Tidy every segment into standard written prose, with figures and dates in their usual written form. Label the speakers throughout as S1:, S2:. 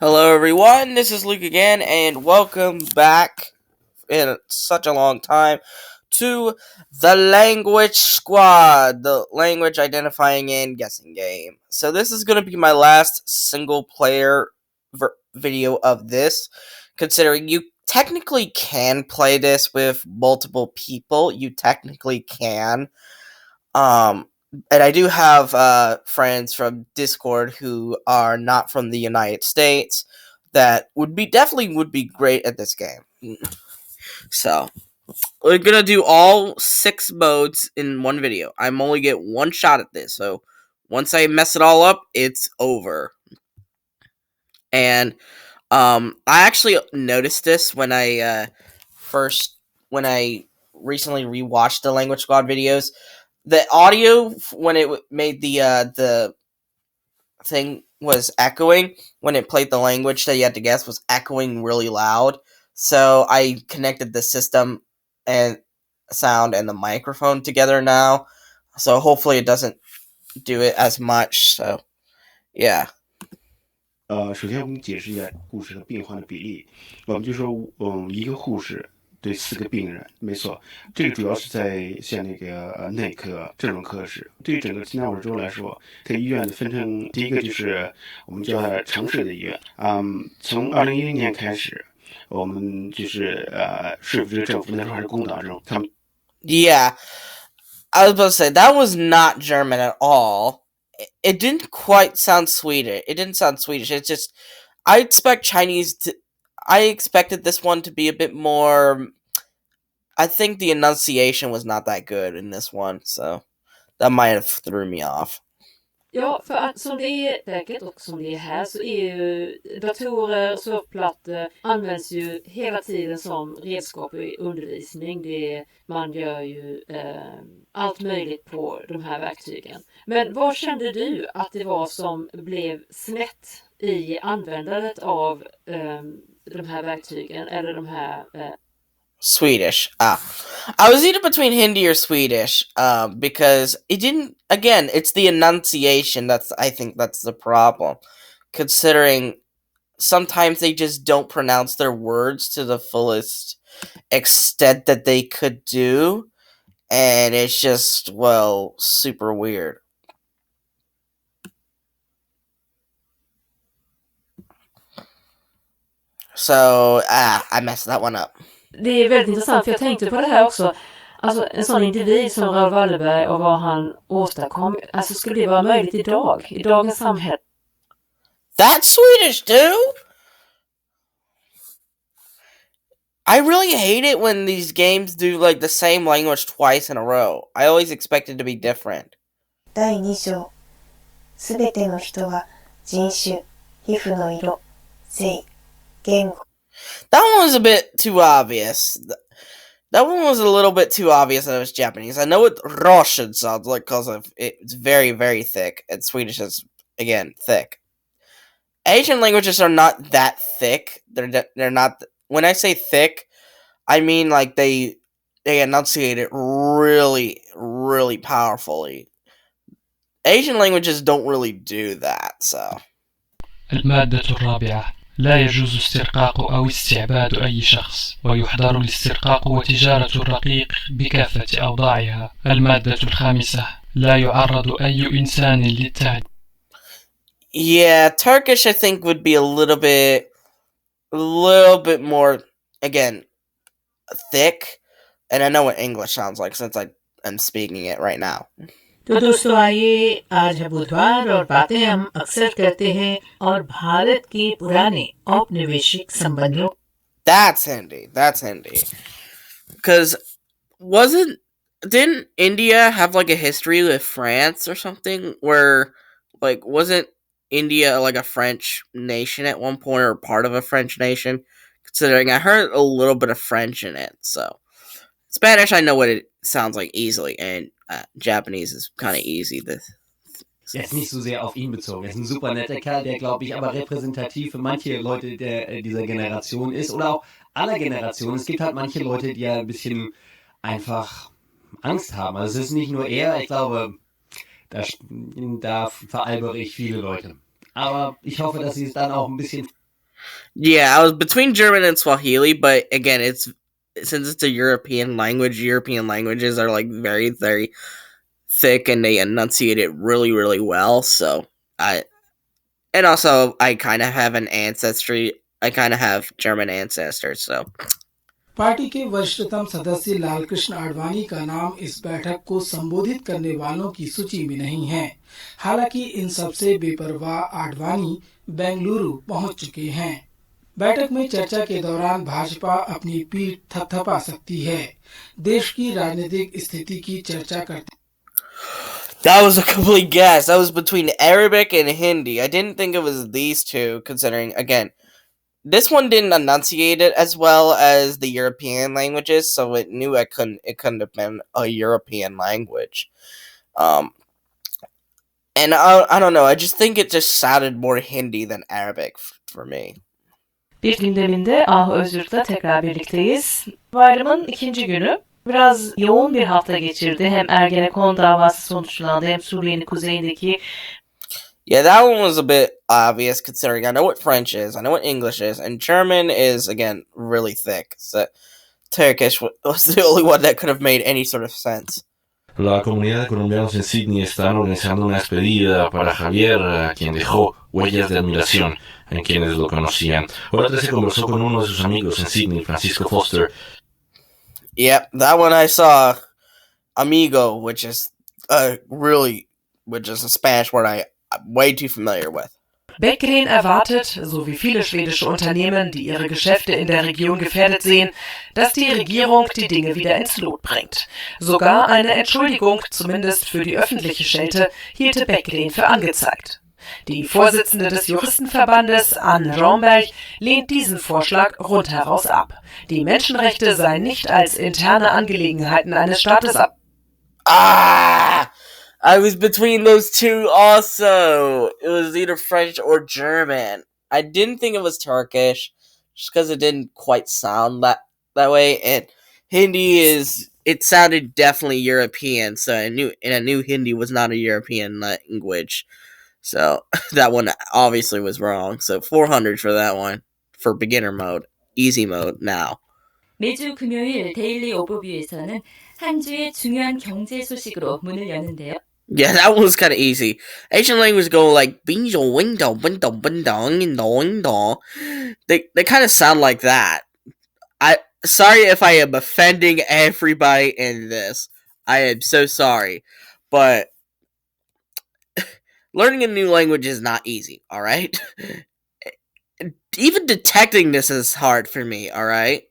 S1: Hello, everyone. This is Luke again, and welcome back in such a long time to the Language Squad, the language identifying and guessing game. So, this is going to be my last single player video of this, considering you technically can play this with multiple people. You technically can. And I do have friends from Discord who are not from the United States that would be great at this game. So we're gonna do all 6 modes in one video. I'm only get one shot at this, so once I mess it all up, it's over. And I actually noticed this when I recently rewatched the Language Squad videos. The audio when it made the thing was echoing when it played the language that you had to guess was echoing really loud. So I connected the system and sound and the microphone together now. So hopefully it doesn't do it as much. So yeah.
S2: 首先我们解释一下护士和病患的比例。我们就说，一个护士对4个病人，没错，这个主要是在像那个内科、这种科室。对于整个新南威尔州来说，这个医院分成第一个就是我们叫它城市的医院。从2011年开始，我们就是说服这个政府，那时候还是工党这种，他们。
S1: Yeah, I was about to say that was not German at all. It didn't quite sound Swedish. It didn't sound Swedish. It's just I expected this one to be a bit more. I think the enunciation was not that good in this one, so that might have threw me off.
S3: Ja, för att som det är säkert och som det är här så är ju datorer, surfplattor används ju hela tiden som redskap i undervisning. Man gör ju allt möjligt på de här verktygen. Men vad kände du att det var som blev snett i användandet av de här verktygen eller de här
S1: Swedish. I was either between Hindi or Swedish, because it didn't. Again, it's the enunciation I think that's the problem. Considering sometimes they just don't pronounce their words to the fullest extent that they could do, and it's just super weird. So I messed that one up.
S3: Det är väldigt intressant för jag tänkte på det här också. Alltså en sån individ som Raoul Wallenberg och vad han åstadkom. Alltså skulle det vara möjligt idag? I dagens samhälle?
S1: That's Swedish too? I really hate it when these games do like the same language twice in a row. I always expect it to be different.
S4: 第2章すべての人は人種、皮膚の色、性、言語
S1: That one was a bit too obvious. That one was a little bit too obvious that it was Japanese. I know what Russian sounds like because it's very, very thick, and Swedish is, again, thick. Asian languages are not that thick. They're not. When I say thick, I mean like they enunciate it really, really powerfully. Asian languages don't really do that, so.
S5: المادة الرابعة لا يجوز استرقاق أو استعباد أي شخص ويحظر الاسترقاق وتجارة الرقيق بكافة أوضاعها. المادة الخامسة لا يعرض أي إنسان للتعدي.
S1: Yeah, Turkish I think would be a little bit more, again, thick, and I know what English sounds like since I'm speaking it right now.
S6: तो दोस्तों आइए आज हम बुधवार और बातें हम अक्सर करते हैं और भारत के पुराने औपनिवेशिक संबंधों
S1: That's Hindi. Because didn't India have like a history with France or something where like wasn't India like a French nation at one point or part of a French nation? Considering I heard a little bit of French in it, so Spanish I know what it sounds like easily, and Japanese is kind of easy.
S7: Jetzt nicht so sehr auf ihn bezogen. Er ist ein super netter Kerl, der, glaube ich, aber repräsentativ für manche Leute dieser Generation ist oder auch aller Generationen. Es gibt halt manche Leute, die ja ein bisschen einfach Angst haben. Also es ist nicht nur er, ich glaube, da veralbere ich viele Leute. Aber ich hoffe, dass sie es dann auch ein bisschen
S1: Yeah, I was between German and Swahili, but again, since it's a European language. European languages are like very, very thick, and they enunciate it really, really well. So I and also I kind of have an ancestry. I kind of have German ancestors, so
S8: party के वरिष्ठतम सदस्य लालकृष्ण आडवाणी का नाम इस बैठक को संबोधित करने वालों की सूची में नहीं है। हालांकि इन सबसे बेपरवाह आडवाणी बेंगलुरु पहुंच चुके हैं। बैठक में चर्चा के दौरान भाजपा अपनी पीठ थपथपा सकती है। देश की राजनीतिक स्थिति की चर्चा करते
S1: that was a complete guess. That was between Arabic and Hindi. I didn't think it was these two, considering again this one didn't enunciate it as well as the European languages, so it knew it couldn't have been a European language. And I don't know. I just think it just sounded more Hindi than Arabic for me.
S6: Bir gündeminde Özgür'le tekrar birlikteyiz. Bayramın ikinci günü. Biraz yoğun bir hafta geçirdi. Hem Ergenekon davası sonuçlandı hem Suriye'nin kuzeyindeki.
S1: Yeah, that one was a bit obvious considering I know what French is, I know what English is, and German is, again, really thick. So Turkish was the only one that could have made any sort of sense.
S9: La comunidad de colombianos en Sydney están organizando una despedida para Javier, a quien dejó huellas de admiración en quienes lo conocían. Ahora se conversó con uno de sus amigos en Sydney, Francisco Foster.
S1: Yep, that one I saw. Amigo, which is a Spanish word I'm way too familiar with.
S6: Beckreen erwartet, so wie viele schwedische Unternehmen, die ihre Geschäfte in der Region gefährdet sehen, dass die Regierung die Dinge wieder ins Lot bringt. Sogar eine Entschuldigung, zumindest für die öffentliche Schelte, hielte Beckreen für angezeigt. Die Vorsitzende des Juristenverbandes, Anne Romberg, lehnt diesen Vorschlag rundheraus ab. Die Menschenrechte seien nicht als interne Angelegenheiten eines Staates ab.
S1: I was between those two also. It was either French or German. I didn't think it was Turkish, just because it didn't quite sound that way. And Hindi it sounded definitely European, so I knew Hindi was not a European language. So that one obviously was wrong. So 400 for that one, for beginner mode. Easy mode now.
S10: 매주 금요일 데일리 오버뷰에서는 한 주의 중요한 경제 소식으로 문을 여는데요.
S1: Yeah, that one was kind of easy. Asian language go like they kind of sound like that. Sorry if I am offending everybody in this. I am so sorry, but learning a new language is not easy. All right, even detecting this is hard for me. All right.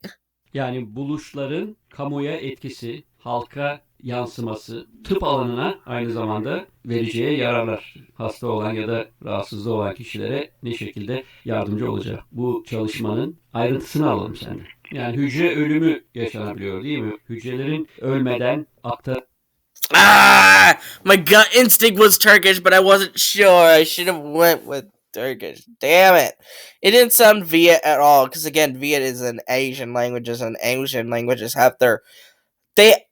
S7: Yani buluşların kamuya etkisi, halka yansıması, tıp alanına aynı zamanda vereceği yararlar. Hasta olan ya da rahatsızlığı olan kişilere ne şekilde yardımcı olacak? Bu çalışmanın ayrıntısını alalım senden. Yani hücre ölümü yaşanabiliyor değil mi? Hücrelerin ölmeden
S1: My gut instinct was Turkish, but I wasn't sure. I should have went with Turkish. Damn it. It didn't sound Viet at all, because again, Viet is an Asian languages, and Asian languages have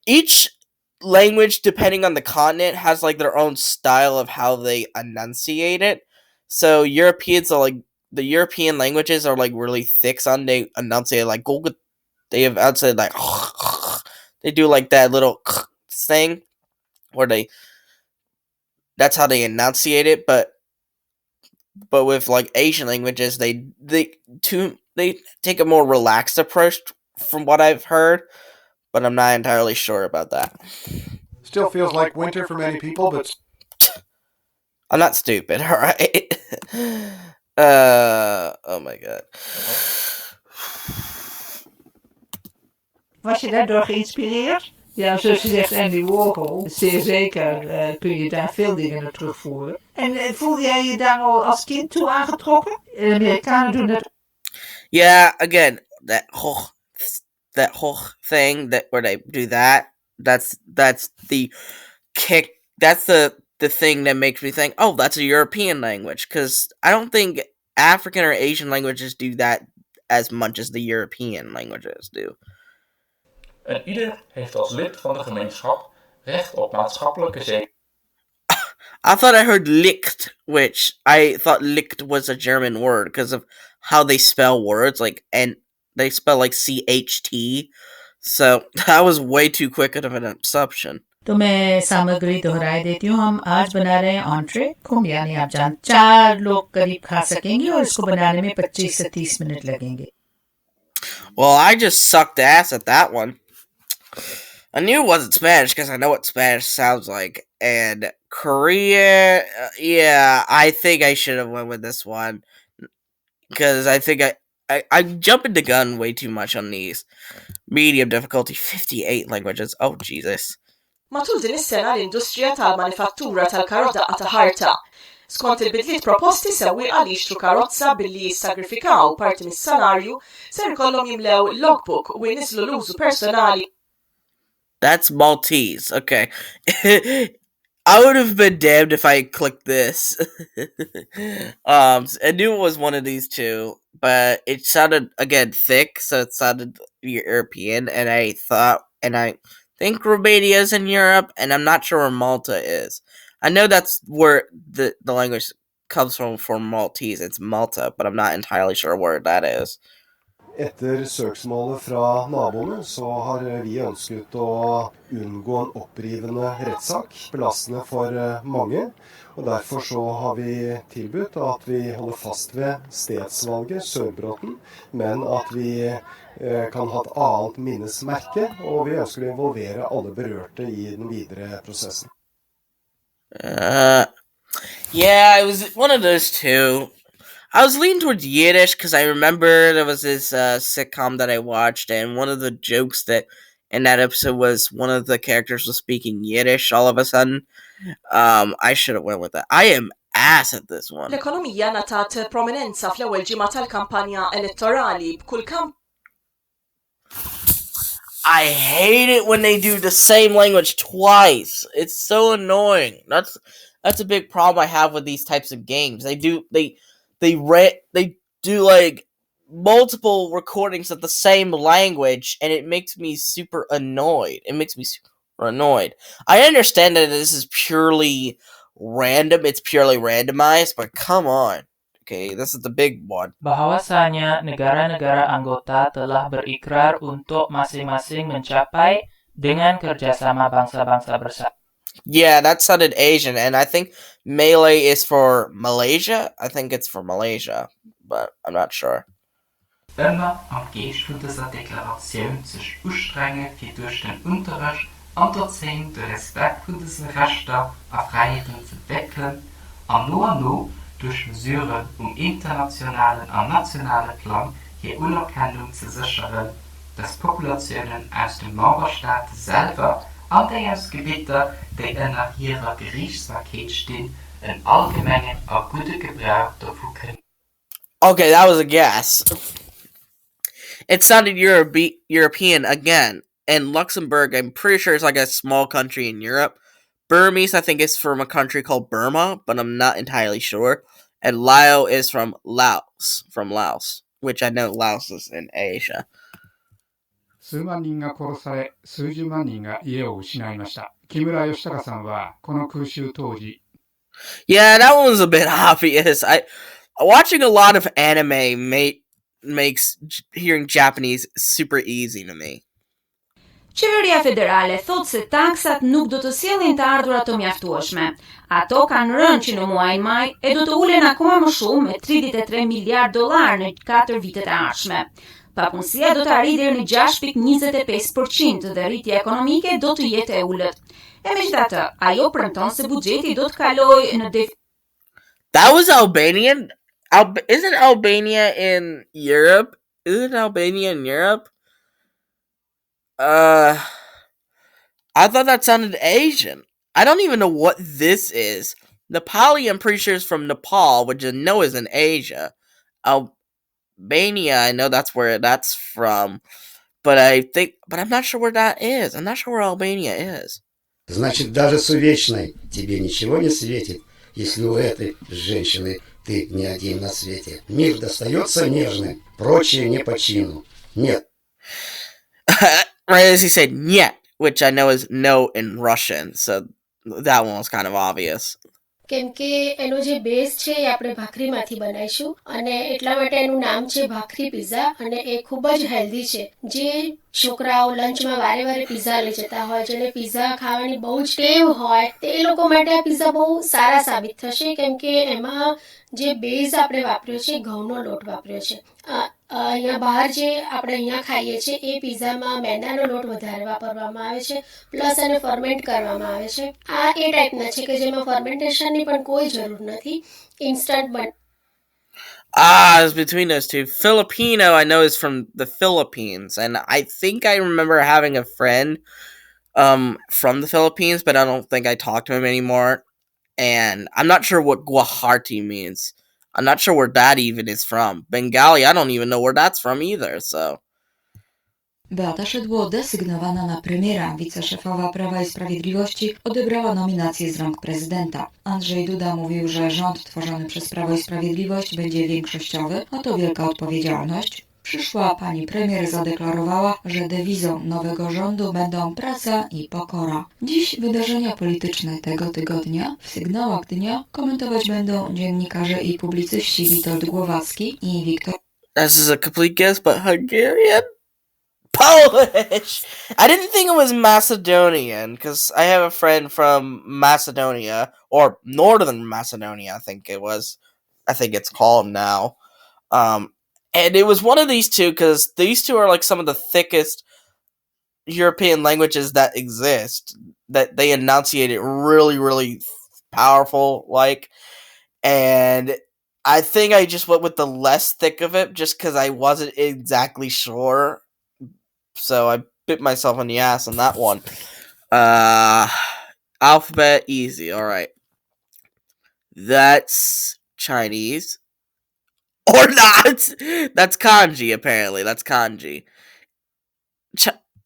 S1: each language, depending on the continent, has like their own style of how they enunciate it. So Europeans are like, the European languages are like really thick on, they enunciate like, they have outside like, they do like that little thing, where that's how they enunciate it, but with like Asian languages, they take a more relaxed approach from what I've heard, but I'm not entirely sure about that.
S11: Still feels like winter for many people, but
S1: I'm not stupid, all right? Oh my god.
S6: Was je daardoor geïnspireerd? Ja, zoals je zegt, Andy Warhol. Zeer zeker kun je daar veel dingen naar terugvoeren. En voelde jij je daar al als kind toe aangetrokken? De Amerikanen doen dat.
S1: Yeah, again, that whole thing where they do that. That's the kick. That's the thing that makes me think, oh, that's a European language, because I don't think African or Asian languages do that as much as the European languages do.
S12: En ieder heeft als lid van de gemeenschap recht op maatschappelijke zekerheid.
S1: I thought I heard licht, which I thought licht was a German word because of how they spell words, and they spell CHT. So that was way too quick of an assumption.
S12: तो मैं सामग्री दोहराई देती हूँ। हम आज बना रहे हैं ऑन्ट्रे यानी आप जान 4 लोग करीब खा सकेंगे और इसको बनाने में 25 से 30 मिनट लगेंगे।
S1: Well, I just sucked ass at that one. I knew it wasn't Spanish because I know what Spanish sounds like. And Korea, yeah, I think I should have went with this one. Because I think I'm jumping the gun way too much on these. Medium difficulty, 58 languages. Oh, Jesus.
S6: Matul din is-sena l-industrija tal-manifattura tal-karozza ta' ħarta. Skont il-bidliet proposti sewwieqa li jixtru karozza billi jissagrifikaw parti mis-salarju ser ikollhom jimlew logbook u jniżlu l-użu personali.
S1: That's Maltese. Okay. I would have been damned if I clicked this. I knew it was one of these two, but it sounded, again, thick, so it sounded European, and I think Romania is in Europe, and I'm not sure where Malta is. I know that's where the language comes from for Maltese. It's Malta, but I'm not entirely sure where that is.
S11: Etter søksmålet fra naboene så har vi ønsket å unngå en opprivende rettssak, belastende for mange, og derfor så har vi tilbudt at vi holder fast ved stedsvalget Sørbråten, men at vi kan ha et annet minnesmerke, og vi ønsker å involvere alle berørte i den videre prosessen.
S1: Yeah, it was one of those two. I was leaning towards Yiddish because I remember there was this sitcom that I watched, and one of the jokes that in that episode was one of the characters was speaking Yiddish all of a sudden. I should have went with that. I am ass at this one.
S6: L-ekonomija natat prominenza fl-ewwel ġimgħa tal-kampanja elettorali b'kull kamp.
S1: I hate it when they do the same language twice. It's so annoying. That's a big problem I have with these types of games. They do multiple recordings of the same language, and it makes me super annoyed. I understand that this is purely random. It's purely randomized, but come on. Okay, this is the big one.
S12: Bahwasanya negara-negara anggota telah berikrar untuk masing-masing mencapai dengan kerjasama bangsa-bangsa bersama.
S1: Yeah, that sounded Asian, and I think Malay is for Malaysia. I think it's for Malaysia, but I'm not sure.
S12: Immer am Geest von dieser Deklaration sich anstrengen, die durch den Unterricht und den Respekt von diesen Rechten auf Freiheiten zu entwickeln, und nur durch Mesuren internationalen und nationalen Plan die Anerkennung zu sichern, dass Populationen aus den Memberstaaten selber und die aus Gebieten, die in ihrer Gerichtsbarkeit stehen, einen allgemeinen und guten Gebrauch davon können.
S1: Okay, that was a guess. It sounded European again. And Luxembourg, I'm pretty sure it's like a small country in Europe. Burmese, I think, is from a country called Burma, but I'm not entirely sure. And Lao is from Laos, which I know Laos is in Asia.
S13: 数万人が殺され、数十万人が家を失いました。木村義孝さんはこの空襲当時。
S1: Yeah, that one was a bit obvious. Watching a lot of anime makes hearing Japanese super easy to me.
S14: Qeveria federale thot se taksat nuk do të sjellin të ardhurat të mjaftueshme. Ato kanë rënë që në muajin maj e do të ulen akoma më shumë me 33 miliard dollar në 4 vitet e ardhshme. Papunësia do të arrijë deri në 6.25% dhe rritja ekonomike do të jetë e ulët. E megjithatë, ajo premton se buxheti do të kalojë në
S1: That was Albanian? Isn't Albania in Europe? Isn't Albania in Europe? I thought that sounded Asian. I don't even know what this is. Nepali, I'm pretty sure, is from Nepal, which I know is in Asia. Albania, I know that's where that's from. But I'm not sure where that is. I'm not sure where Albania is.
S15: Значит, даже с увечной тебе ничего не светит, если у этой женщины ты не один на свете. Мир достается нежным, прочее не по чину. Нет.
S1: Right as he said "нет," which I know is no in Russian, so that one was kind of obvious.
S16: કેમ કે એનો જે base છે એ આપણે ભાખરીમાંથી બનાવીશું અને એટલા માટે એનું નામ છે ભાખરી પિઝા અને એ ખૂબ જ હેલ્ધી છે. જે છોકરાઓ લંચમાં વારે વારે પિઝા લઈ જતા હોય, જેને પિઝા ખાવાની બહુ જ ટેવ હોય, તે એ લોકો માટે આ પિઝા બહુ સારા સાબિત થશે કેમ કે એમાં જે બેઝ આપણે વાપર્યો છે ઘઉંનો લોટ વાપર્યો છે. અહીંયા બહાર જે આપણે અહીંયા ખાઈએ છીએ એ પિઝામાં મેંદાનો લોટ વધારે વાપરવામાં આવે છે, પ્લસ એને ફર્મેન્ટ કરવામાં આવે છે. આ એ ટાઈપના છે કે જેમાં ફર્મેન્ટેશનની પણ કોઈ જરૂર નથી, ઇન્સ્ટન્ટ બન.
S1: It's between those two. Filipino, I know, is from the Philippines, and I think I remember having a friend from the Philippines, but I don't think I talk to him anymore. And I'm not sure what Guwahati means. I'm not sure where that even is from. Bengali, I don't even know where that's from either, so.
S17: Beata Szydło, desygnowana na premiera, wiceszefowa Prawa i Sprawiedliwości, odebrała nominację z rąk prezydenta. Andrzej Duda mówił, że rząd tworzony przez Prawo i Sprawiedliwość będzie większościowy, a to wielka odpowiedzialność. Przyszła pani premier zadeklarowała, że dewizą nowego rządu będą praca i pokora. Dziś wydarzenia polityczne tego tygodnia w sygnałach dnia komentować będą dziennikarze i publicyści Witold Głowacki i Wiktor.
S1: This is a complete guess, but Hungarian? Polish! I didn't think it was Macedonian, because I have a friend from Macedonia, or Northern Macedonia, I think it was. I think it's called now. And it was one of these two, because these two are like some of the thickest European languages that exist, that they enunciate it really, really powerful, like, and I think I just went with the less thick of it, just because I wasn't exactly sure. So I bit myself in the ass on that one. Alphabet, easy, alright. That's Chinese. Or not! That's kanji, apparently. That's kanji.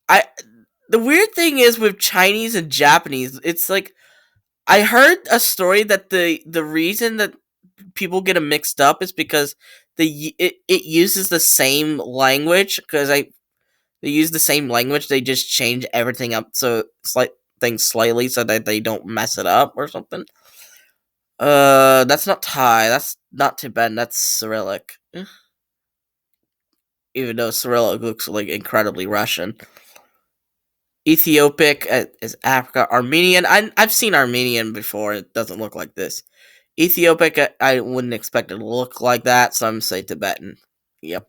S1: The weird thing is with Chinese and Japanese, it's like, I heard a story that the reason that people get them mixed up is because it uses the same language, because they use the same language, they just change everything up so things slightly so that they don't mess it up or something. That's not Thai, that's not Tibetan, that's Cyrillic. Even though Cyrillic looks like incredibly Russian. Ethiopic is Africa. Armenian, I've seen Armenian before, it doesn't look like this. Ethiopic, I wouldn't expect it to look like that, so I'm gonna say Tibetan. Yep.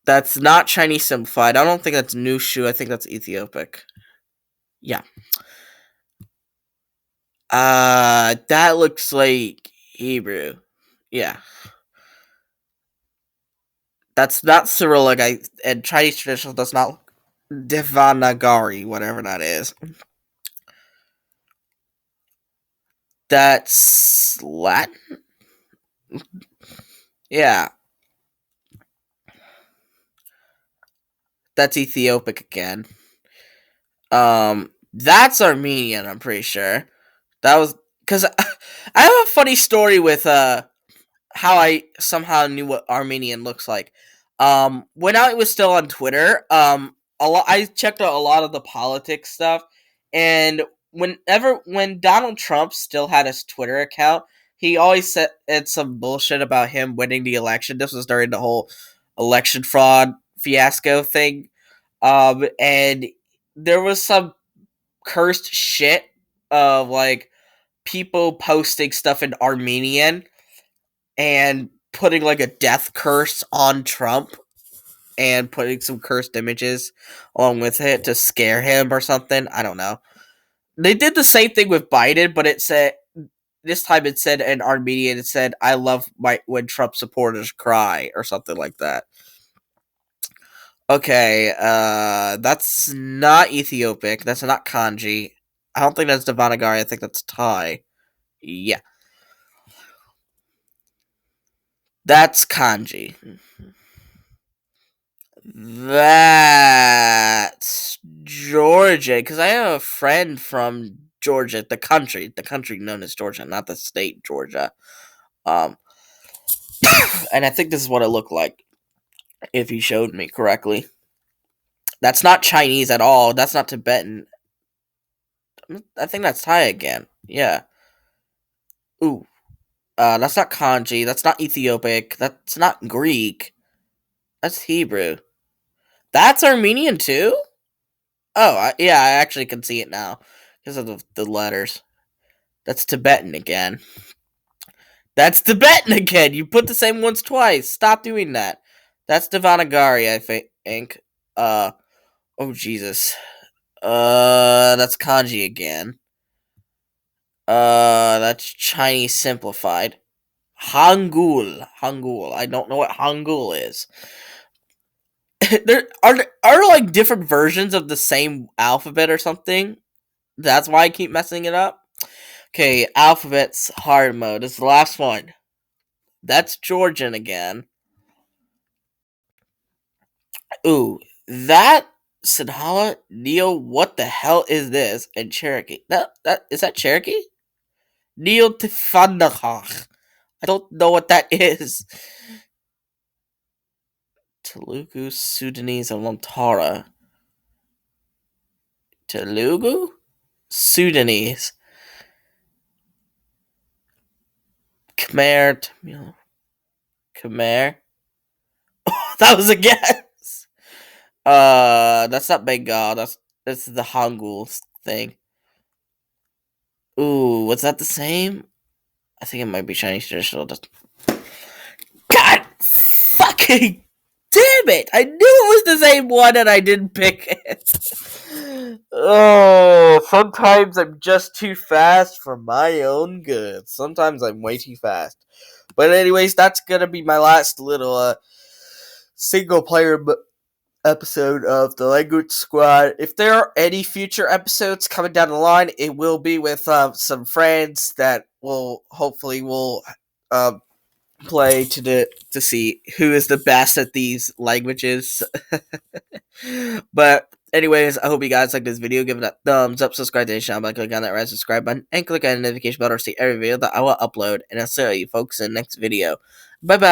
S1: That's not Chinese simplified. I don't think that's Nushu. I think that's Ethiopic. Yeah. That looks like Hebrew. Yeah. That's not Cyrillic. And Chinese traditional does not Devanagari, whatever that is. That's Latin? Yeah. That's Ethiopic again. That's Armenian, I'm pretty sure. That was, because I have a funny story with, how I somehow knew what Armenian looks like. When I was still on Twitter, I checked out a lot of the politics stuff, and when Donald Trump still had his Twitter account, he always said some bullshit about him winning the election. This was during the whole election fraud fiasco thing. And there was some cursed shit of, like, people posting stuff in Armenian and putting, like, a death curse on Trump and putting some cursed images along with it to scare him or something. I don't know. They did the same thing with Biden, but this time it said in Armenian, it said, "I love when Trump supporters cry," or something like that. Okay, that's not Ethiopic. That's not kanji. I don't think that's Devanagari. I think that's Thai. Yeah. That's kanji. That's Georgia, because I have a friend from Georgia, the country known as Georgia, not the state Georgia. And I think this is what it looked like, if he showed me correctly. That's not Chinese at all. That's not Tibetan. I think that's Thai again. Yeah. Ooh. That's not kanji. That's not Ethiopic. That's not Greek. That's Hebrew. That's Armenian too? Oh, yeah, I actually can see it now because of the letters. That's Tibetan again. That's Tibetan again. You put the same ones twice. Stop doing that. That's Devanagari, I think. Oh Jesus. That's kanji again. That's Chinese simplified. Hangul. I don't know what Hangul is. there are like different versions of the same alphabet or something. That's why I keep messing it up. Okay, alphabets hard mode is the last one. That's Georgian again. Ooh, that Sinhala Neo. What the hell is this? And Cherokee. That is that Cherokee? Neo Tifanakach. I don't know what that is. Telugu, Sudanese, and Lontara. Telugu? Sudanese. Khmer, Tamil. Khmer. Oh, that was a guess. That's not Bengal. That's the Hangul thing. Ooh, was that the same? I think it might be Chinese traditional. God fucking damn it! I knew it was the same one and I didn't pick it. Oh, sometimes I'm just too fast for my own good. Sometimes I'm way too fast. But anyways, that's gonna be my last little single player episode of the Language Squad. If there are any future episodes coming down the line, it will be with some friends that will hopefully play to see who is the best at these languages. But anyways, I hope you guys like this video. Give it a thumbs up, subscribe to the channel by clicking on that red subscribe button, and click on the notification bell to see every video that I will upload. And I'll see you folks in the next video. Bye bye.